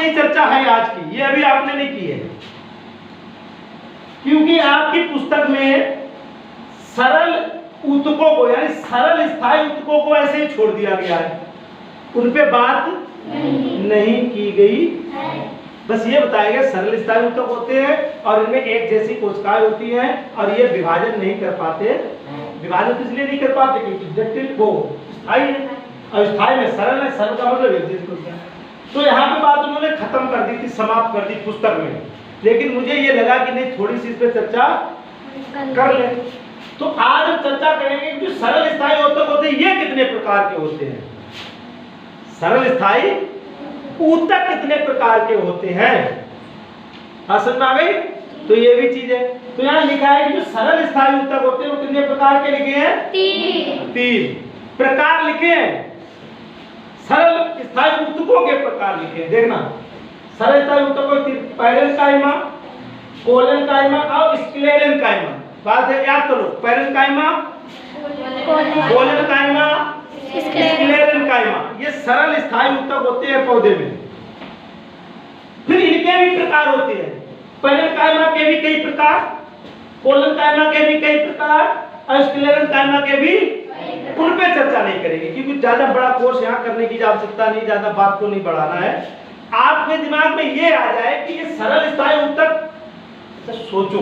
नहीं चर्चा है आज की, ये अभी आपने नहीं की है, क्योंकि आपकी पुस्तक में सरल ऊतकों को यानी सरल स्थायी ऊतकों को ऐसे ही छोड़ दिया गया है, उन पे बात नहीं की गई। बस ये बताया गया सरल स्थायी ऊतक होते हैं और इनमें एक जैसी कोशिकाएं होती हैं और ये विभाजन नहीं कर पाते। विभाजन इसलिए नहीं कर पाते क्योंकि जटिल वो स्थायी है और स्थायी में सरल है, सरल का मतलब एक जैसी होता है। तो यहाँ पे बात उन्होंने खत्म कर दी थी, समाप्त कर दी पुस्तक में, लेकिन मुझे ये लगा कि नहीं थोड़ी सी इस पे चर्चा कर ले। तो आज हम चर्चा करेंगे कि जो सरल स्थायी ऊतक होते हैं ये कितने प्रकार के होते हैं, सरल स्थायी ऊतक कितने प्रकार के होते हैं। समझ में आ गई? तो ये भी चीज है। तो यहाँ लिखा है कि जो सरल स्थायी ऊतक होते हैं वो कितने प्रकार के लिखे हैं? तीन प्रकार लिखे हैं। सरल स्थायी ऊतकों के प्रकार लिखे हैं, देखना सरल स्थायी ऊतकों पैरेन्काइमा, कोलेनकाइमा और स्क्लेरेन्काइमा। बात है याद करो, पैरेन्काइमा, कोलेनकाइमा, स्क्लेरेन्काइमा, ये सरल स्थायी ऊतक होते हैं पौधे में। फिर इनके भी प्रकार होते हैं, पैरेन्काइमा के भी कई प्रकार, कोलेनकाइमा के भी कई प्रकार और स्क्लेरेन्काइमा के भी, उन पे चर्चा नहीं करेंगे क्योंकि ज्यादा बड़ा कोर्स यहाँ करने की आवश्यकता नहीं, ज्यादा बात को नहीं बढ़ाना है। आपके दिमाग में ये आ जाए कि ये सरल स्थायी ऊतक, सोचो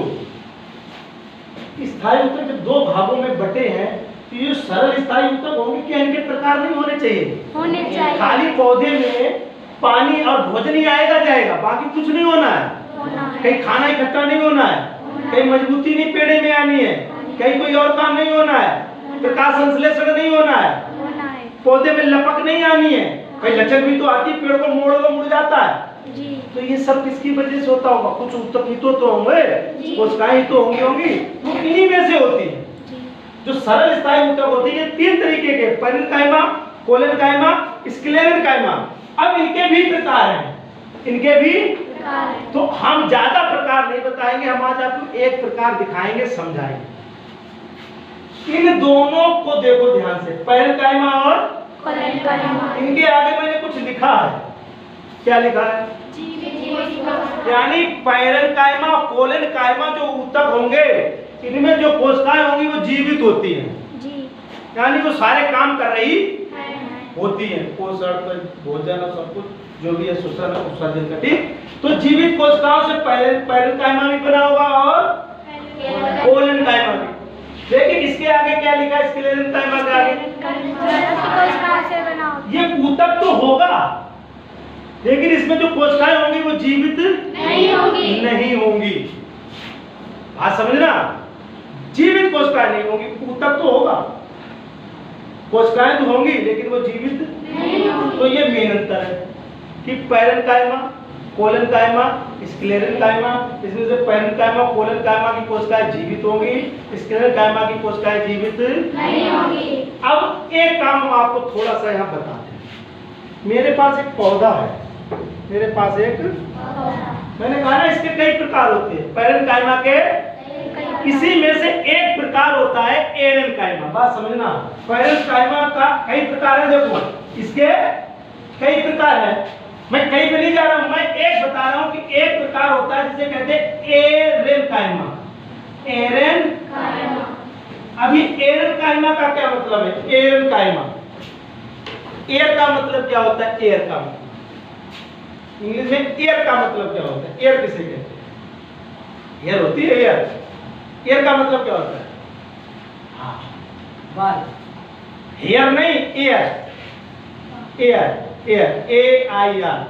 स्थायी ऊतक जब दो भागों में बटे हैं तो ये सरल स्थायी ऊतक होंगे क्या? इनके प्रकार नहीं होने चाहिए। खाली पौधे में पानी और भोजन ही आएगा जाएगा, बाकी कुछ नहीं होना है। कहीं खाना इकट्ठा नहीं होना है, कहीं मजबूती नहीं पेड़े में आनी है, कहीं कोई और काम नहीं होना है, प्रकाश संश्लेषण नहीं होना है, पौधे में लपक नहीं आनी है, कहीं लचक भी तो आती, पेड़ को मोड़ मुड़ जाता है। तो ये सब किसकी वजह से होता होगा? कुछ ऊतक ही तो होंगे, कोशिकाएं ही तो होंगी, वो इन्हीं में से होती है। जो सरल स्थायी ऊतक होती है ये तीन तरीके के, पैरेन्काइमा, कोलेनकाइमा, स्क्लेरेन्काइमा। अब इनके भी प्रकार हैं, इनके भी तो हम ज्यादा प्रकार नहीं बताएंगे, हम आज आपको एक प्रकार दिखाएंगे, समझाएंगे। इन दोनों को देखो ध्यान से, पैरेन्काइमा और कोलेनकाइमा। इनके आगे मैंने कुछ लिखा है, क्या लिखा है? यानी पैरेन्काइमा, कोलेनकाइमा जो ऊतक होंगे इनमें जो कोशिकाएं होंगी वो जीवित होती हैं, यानी वो सारे काम कर रही होती हैं, पोषण, भोजन और सब कुछ जो भी है, श्वसन और उत्सर्जन का, ठीक। तो जीवित कोशिकाओं से पैरेन्काइमा भी बना होगा और कोलेनकाइमा भी। लेकिन इसके आगे क्या लिखा है? स्क्लेरेन्काइमा के आगे ये ऊतक तो होगा लेकिन इसमें जो कोशिकाएं होंगी वो जीवित नहीं होंगी। बात समझना, जीवित कोशिकाएं नहीं होंगी, ऊतक तो होगा, कोशिकाएं तो होंगी लेकिन वो जीवित नहीं होंगी। तो ये मेन अंतर है कि पैरेन्काइमा, कोलेनकाइमा, स्क्लेरेन्काइमा, इसमें से पैरेन्काइमा, कोलेनकाइमा की कोशिकाएं जीवित होंगी, स्क्लेरेन्काइमा की कोशिकाएं जीवित नहीं होंगी। अब एक काम हम आपको थोड़ा सा यहाँ बताते हैं। मेरे पास एक पौधा है, मेरे पास एक, मैंने कहा ना इसके कई प्रकार होते हैं, पैरेन्काइमा के इसी में से एक प्रकार होता है एरेन्काइमा। बात समझना, पैरेन्काइमा का कई प्रकार है, देखो इसके कई प्रकार है, मैं कहीं पे नहीं जा रहा हूं, मैं एक बता रहा हूं कि एक प्रकार होता है जिसे कहते हैं एरेन्काइमा। एरेन्काइमा, अभी एरेन्काइमा का क्या मतलब है? एरेन्काइमा, एयर का मतलब क्या होता है? एयर का मतलब, इंग्लिश में एयर का मतलब क्या होता है? एयर किसे कहते हैं? एयर होती है एयर, एयर का मतलब क्या होता है? हाँ, बाल, हेयर नहीं, air, air, air, A I R,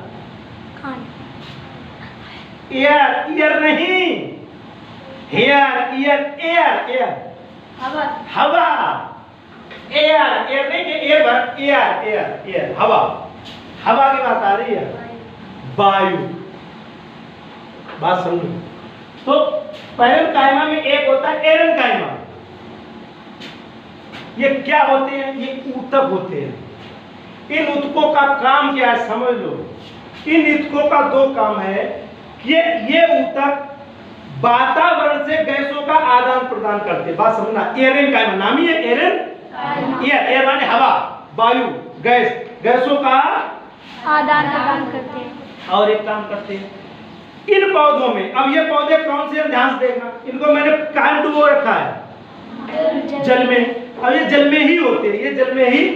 air, air नहीं, हेयर, एयर, एयर, एयर, हवा, एयर, एयर नहीं कि एयर भर, एयर, एयर, एयर, हवा, हवा की बात आ रही है, वायु। बात समझो। तो पैरेन्काइमा में एक होता है एरेन्काइमा। ये क्या होते हैं? ये ऊतक होते हैं। इन ऊतकों का काम क्या है समझ लो। इन ऊतकों का दो काम है। ये ऊतक वातावरण से गैसों का आदान प्रदान करते हैं। बात समझना, एरेन्काइमा नाम ही है, एयर, एयर माने हवा, वायु, गैस, गैसों का आदान प्रदान करते हैं। और एक काम करते हैं इन पौधों में। अब ये पौधे कौन से हैं ध्यान से देखना, इनको मैंने कहाँ डुबो रखा है, जल में। अब ये जल में ही होते हैं, ये जल में ही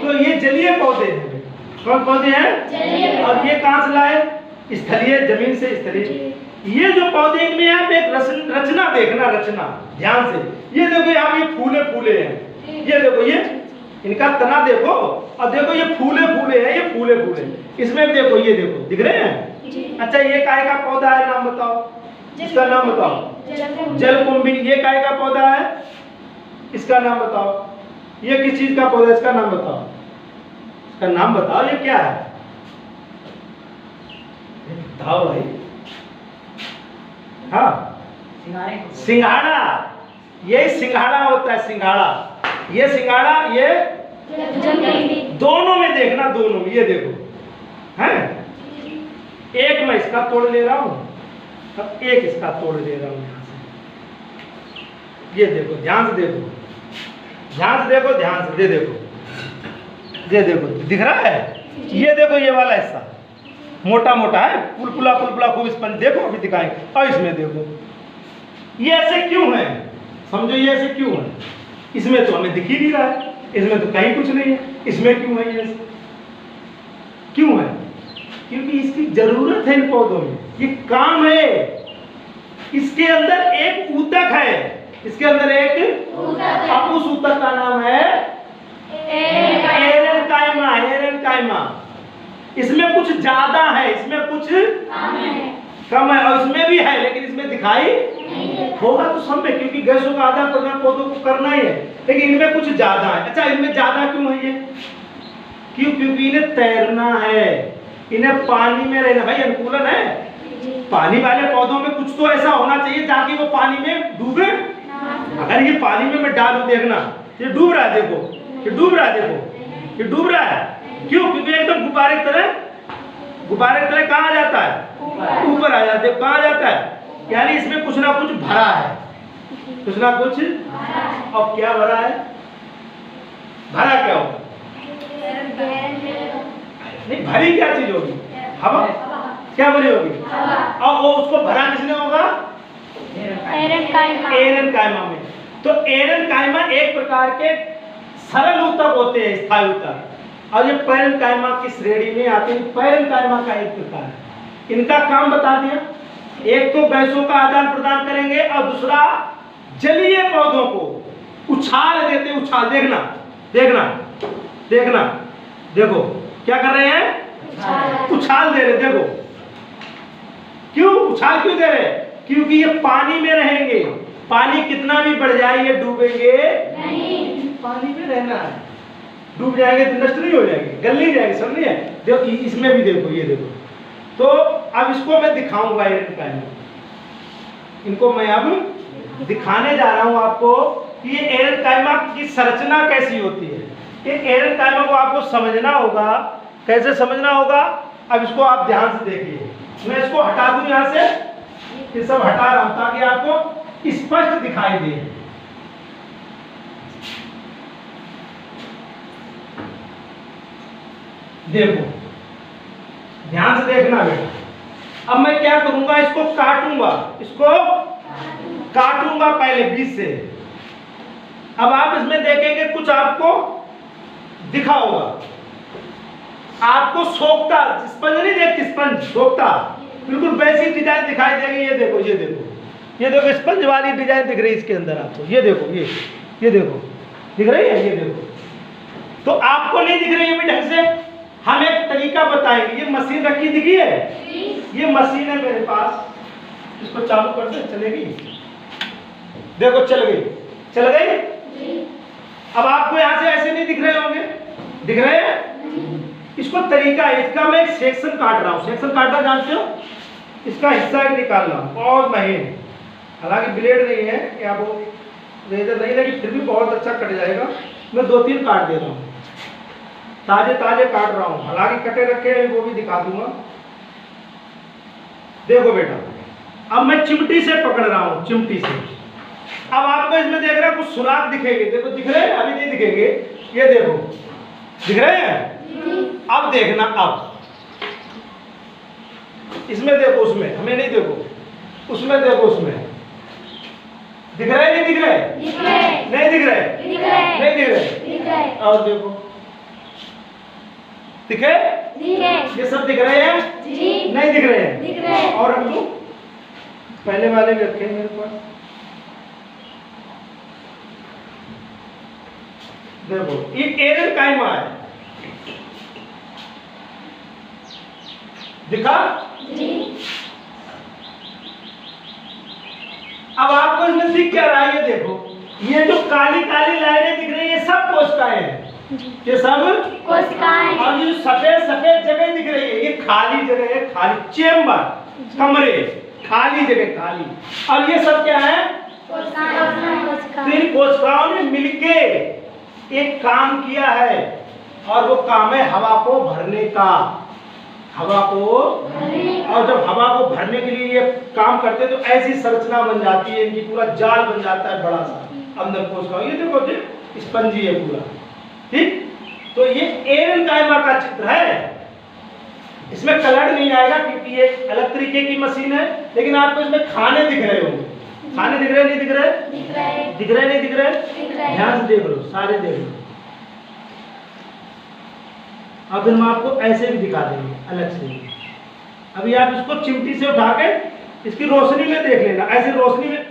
तो ये जलीय पौधे हैं। कौन पौधे हैं? और ये कहाँ से लाए? स्थलीय, जमीन से स्थलीय। ये जो पौधे इनमें आप एक रचना देखना, रचना ध्यान से। ये देखो यहाँ ये फूले फूले हैं, ये देखो ये इनका तना देखो, और देखो ये फूले फूले हैं, ये फूले फूले। इसमें देखो, ये देखो दिख रहे हैं। अच्छा ये काय का पौधा है, नाम बताओ, इसका नाम बताओ। जलकुंभी। ये काय का पौधा है, इसका नाम बताओ। ये किस चीज का पौधा है, इसका नाम बताओ, इसका नाम बताओ। ये क्या है, बताओ भाई। हाँ, सिंघाड़ा। ये सिंघाड़ा होता है, सिंघाड़ा। ये सिंघाड़ा, ये दोनों में देखना, दोनों में। ये देखो है, एक मैं इसका तोड़ ले रहा हूं, अब एक इसका तोड़ ले रहा हूं यहां से। ये देखो, ध्यान से देखो, ध्यान से देखो, ध्यान से ये देखो, ये देखो दिख रहा है। ये देखो ये वाला हिस्सा मोटा मोटा है, पुलपुला पुलपुला खूब स्पंज। देखो अभी दिखाएंगे। और इसमें देखो ये ऐसे क्यों है, समझो ये ऐसे क्यों है। इसमें तो हमें दिख ही नहीं रहा है, इसमें तो कहीं कुछ नहीं है। इसमें क्यों है, ये क्यों है? क्योंकि इसकी जरूरत है इन पौधों में, ये काम है। इसके अंदर एक ऊतक है, इसके अंदर एक ऊतक। अब उस ऊतक का नाम है एरेनकाइमा। एरेनकाइमा। इसमें कुछ ज्यादा है, इसमें कुछ कम है, और इसमें भी है, लेकिन इसमें दिखाई होगा तो सब में, क्योंकि गैसों का आदान प्रदान पौधों को करना ही है, लेकिन इनमें कुछ ज्यादा है। अच्छा इनमें ज्यादा क्यों है ये? क्यों? क्योंकि इन्हें तैरना है, इन्हें पानी में रहना। भाई अनुकूलन है, पानी वाले पौधों में कुछ तो ऐसा होना चाहिए ताकि वो पानी में डूबे। अगर ये पानी में मैं डालूं, देखना ये डूब रहा है, देखो ये डूब रहा है, देखो ये डूब रहा है। क्यों? क्योंकि एकदम गुब्बारे की तरह, गुब्बारे की तरह कहाँ जाता है, ऊपर आ जाता है। कहाँ जाता है? यानी इसमें कुछ ना कुछ भरा है, कुछ ना कुछ। और क्या भरा है? भरा क्या होगा? नहीं, भरी क्या चीज होगी? हवा। क्या भरी होगी? और वो उसको भरा किसने होगा? एरेनकाइमा में। तो एरेनकाइमा एक प्रकार के सरल ऊतक होते हैं, स्थायी ऊतक, और ये पैरेनकाइमा की श्रेणी में आते हैं। पैरेनकाइमा का एक प्रकार है। इनका काम बता दिया, एक तो गैसों का आदान प्रदान करेंगे, और दूसरा जलीय पौधों को उछाल देते। उछाल, देखना देखना देखना, देखो क्या कर रहे हैं? उछाल दे रहे। देखो क्यों उछाल क्यों दे रहे? क्योंकि ये पानी में रहेंगे, पानी कितना भी बढ़ जाए ये डूबेंगे नहीं, पानी में रहना है। डूब जाएंगे तो नष्ट नहीं हो जाएंगे, गल नहीं जाएंगे, समझ नहीं है? देखो इसमें भी देखो, ये देखो। तो अब इसको मैं दिखाऊंगा, इनको मैं अब दिखाने जा रहा हूं आपको कि ये एरेनकाइमा की संरचना कैसी होती है। ये एरेनकाइमा को आपको समझना होगा। कैसे समझना होगा? अब इसको आप ध्यान से देखिए। मैं इसको हटा दूं यहां से, ये सब हटा रहा हूं ताकि आपको स्पष्ट दिखाई दे। देखो ध्यान से देखना बेटा। अब मैं क्या करूंगा, इसको काटूंगा, इसको काटूंगा पहले बीच से। अब आप इसमें देखेंगे कुछ आपको दिखा होगा, आपको सोखता स्पंज नहीं देखती, स्पंज सोखता बिल्कुल वैसी डिजाइन दिखाई देगी। ये देखो, ये देखो, ये देखो स्पंज वाली डिजाइन दिख रही है इसके अंदर आपको। ये देखो, ये देखो दिख रही है, ये देखो। तो आपको नहीं दिख रही है भी ढंग से, हम एक तरीका बताएंगे। ये मशीन रखी दिखी है, ये मशीन है मेरे पास, इसको चालू कर दे, चलेगी। देखो चल गई, चल गई। अब आपको यहां से ऐसे नहीं दिख रहे होंगे, दिख रहे हैं? इसको तरीका है, इसका मैं एक सेक्शन काट रहा हूं। सेक्शन काटना जानते हो? इसका हिस्सा एक निकाल रहा हूं, बहुत महीन, हालांकि ब्लेड नहीं है या वो रेजर नहीं, लेकिन फिर भी बहुत अच्छा कट जाएगा। मैं 2-3 काट दे रहा हूं, ताजे ताजे काट रहा हूं, हालांकि कटे रखे हैं वो भी दिखा दूंगा। देखो बेटा, अब मैं चिमटी से पकड़ रहा हूं, चिमटी से। अब आपको इसमें देख रहे हैं कुछ सुराख दिखेंगे, देखो दिख रहे हैं? अभी नहीं दिखेंगे, ये देखो दिख रहे हैं। अब देखना, अब इसमें देखो, उसमें हमें नहीं देखो, उसमें देखो, उसमें दिख रहा है नहीं दिख रहा है? नहीं दिख रहा है? नहीं दिख रहा है? और देखो, दिखे? ये सब दिख रहे हैं? नहीं दिख रहे हैं? और रख दो, पहले वाले भी रखे मेरे पास। देखो ये एरन काइमा है, दिखा? अब आपको इसमें दिख क्या रहा है? ये देखो, ये जो काली काली लाइनें दिख रही है ये सब कोशिकाएं हैं, ये सब कोशिकाएं। और ये सफेद सफेद जगह दिख रही है ये खाली जगह है, खाली चेम्बर, कमरे, खाली जगह, खाली। और ये सब क्या है? तो इन कोशिकाओं ने मिलके एक काम किया है, और वो काम है हवा को भरने का। हवा को, और जब हवा को भरने के लिए ये काम करते हैं तो ऐसी संरचना बन जाती है, इनकी पूरा जाल बन जाता है बड़ा सा अंदर कोशिका। ये देखो जी स्पंजी है पूरा, ठीक? तो ये एरन काइमा का चित्र है। इसमें कलर नहीं आएगा क्योंकि ये अलग तरीके की मशीन है, लेकिन आपको इसमें खाने दिख रहे होंगे। खाने दिख रहे नहीं दिख रहे? दिख रहे नहीं दिख रहे? ध्यान से देख लो, सारे देख लो। अब फिर हम आपको ऐसे भी दिखा देंगे अलग से। अभी आप इसको चिमटी से उठा के इसकी रोशनी में देख लेना, ऐसे रोशनी में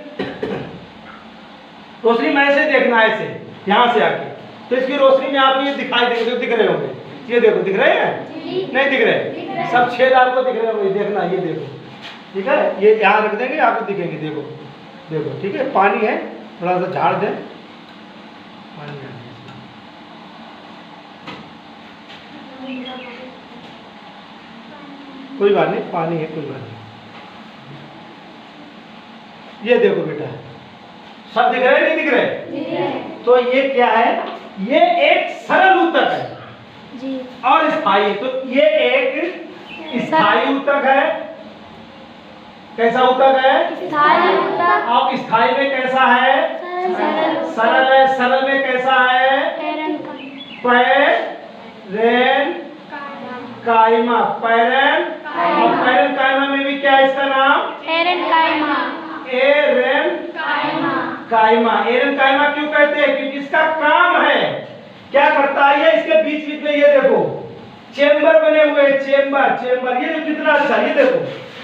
रोशनी में ऐसे देखना, ऐसे यहाँ से आके, तो इसकी रोशनी में आपको ये दिखाई देंगे, तो दिख रहे होंगे। ये देखो, दिख रहे हैं? नहीं दिख रहे? सब छेद आपको दिख रहे होंगे, देखना, ये देखो, ठीक है? ये यहाँ रख देंगे, आपको दिखेंगे। देखो देखो, ठीक है? पानी है, थोड़ा सा झाड़ दें, पानी है, कोई बात नहीं, पानी है, कोई बात नहीं। ये देखो बेटा, सब दिख रहे नहीं दिख रहे? तो ये क्या है? ये एक सरल ऊतक है जी, और स्थायी। तो ये एक स्थायी ऊतक है। कैसा ऊतक है? स्थायी ऊतक। और स्थायी में कैसा है? सरल है। सरल में कैसा है? पैरेन काइमा। पैरेन, और पैरेन काइमा में भी क्या है इसका नाम? एरन काइमा। एरन काइमा। एरन काइमा क्यों कहते हैं? क्योंकि इसका काम है, क्या करता है ये? इसके बीच बीच में ये देखो चेम्बर बने हुए हैं, चेम्बर। ये जो कितना अच्छा, ये देखो,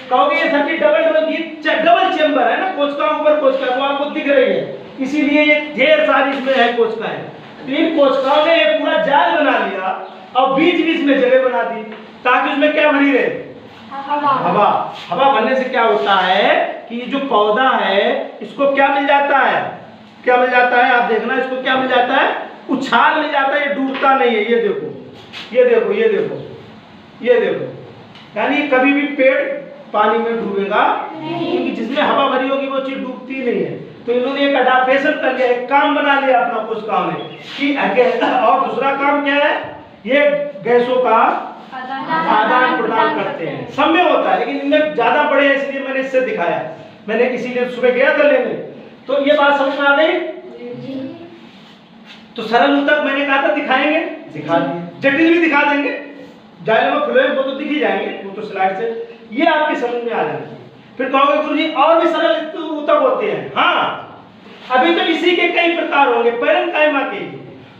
कहोगे ये सच्ची डबल चेम्बर है ना, कोशिका ऊपर कोशिका, वो आपको दिख रही है, इसीलिए ये ढेर सारी इसमें है कोशिकाएं। तो इन कोशिकाओं ने एक पूरा जाल बना लिया और बीच बीच में जगह बना दी, ताकि उसमें क्या भरी रहे? हवा। हवा भरने से क्या होता है कि ये जो पौधा है इसको क्या मिल जाता है? क्या मिल जाता है? आप देखना, इसको क्या मिल जाता है? उछाल मिल जाता है, ये डूबता नहीं है। ये देखो, ये देखो, ये देखो, ये देखो, यानी कभी भी पेड़ पानी में डूबेगा क्योंकि जिसमें हवा भरी होगी वो चीज डूबती नहीं है। तो इन्होंने एक अडाप्टेशन कर लिया, एक काम बना लिया अपना कोशिकाओं ने कि और दूसरा काम क्या है? ये गैसों का आदान प्रदान करते हैं। सब में होता है, लेकिन इनमें ज्यादा बड़े हैं, इसलिए मैंने इससे दिखाया। मैंने इसीलिए सुबह गया था लेने, तो ये बात समझ में आ गई? तो सरल ऊतक मैंने कहा था दिखाएंगे, दिखा दिए। जटिल भी दिखा देंगे, जाइलम और फ्लोएम वो तो दिख ही जाएंगे, वो तो स्लाइड से ये आपकी समझ में आ जाएगी। फिर कहोगे गुरुजी और भी सरल ऊतक होते हैं। हाँ, अभी तो इसी के कई प्रकार होंगे, पैरेन काइमा के,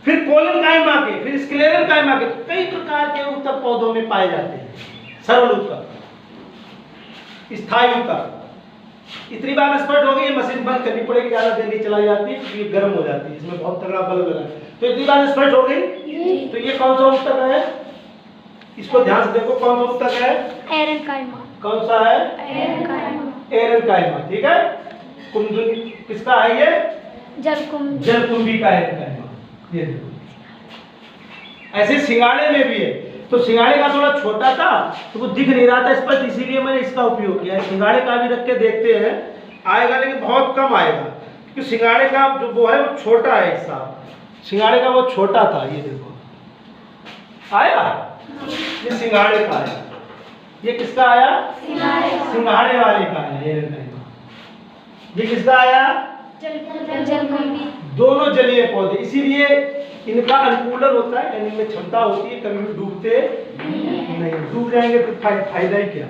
फिर कोलन काइमा के, फिर स्क्लेरल काइमा के, कई प्रकार के ऊतक पौधों में पाए जाते हैं। सरल ऊतक, स्थायी ऊतक। इतनी बात स्पष्ट हो गई, ये मशीन बंद करनी पड़ेगी, ज्यादा देर नहीं चलाई जाती है क्योंकि ये गर्म हो जाती है, इसमें बहुत तगड़ा बल्ब लगा है। तो इतनी बात स्पष्ट हो गई। तो ये कौन सा ऊतक है? इसको ध्यान से देखो, कौन सा ऊतक है? एरन काइमा। कौन सा है? एरन काइमा। एरन काइमा, ठीक है। कुंडली किसका है ये? जलकुंभी का एरन काइमा। ये देखो, ऐसे सिंगाड़े में भी है। तो सिंगाड़े का थोड़ा छोटा था तो वो दिख नहीं रहा था स्पष्ट, इसीलिए मैंने इसका उपयोग किया। सिंगाड़े का भी रख के देखते हैं, आएगा लेकिन बहुत कम आएगा क्योंकि सिंगाड़े का जो वो है वो छोटा है हिस्सा। सिंगाड़े का वो छोटा था, ये देखो आया, ये सिंगाड़े का है। ये किसका आया? सिंगाड़े वाले का है। ये किसका आया? जलकुंभी। दोनों जलीय पौधे, इसीलिए इनका अनुकूलन होता है, यानी इनमें क्षमता होती है, कभी भी डूबते नहीं। डूब जाएंगे तो फायदा ही क्या?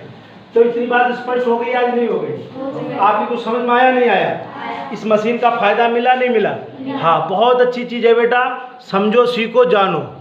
तो इतनी बात स्पष्ट हो गई आज नहीं हो गई? आपकी कुछ समझ में आया नहीं आया? इस मशीन का फायदा मिला नहीं मिला? हाँ, बहुत अच्छी चीज़ है बेटा, समझो, सीखो, जानो।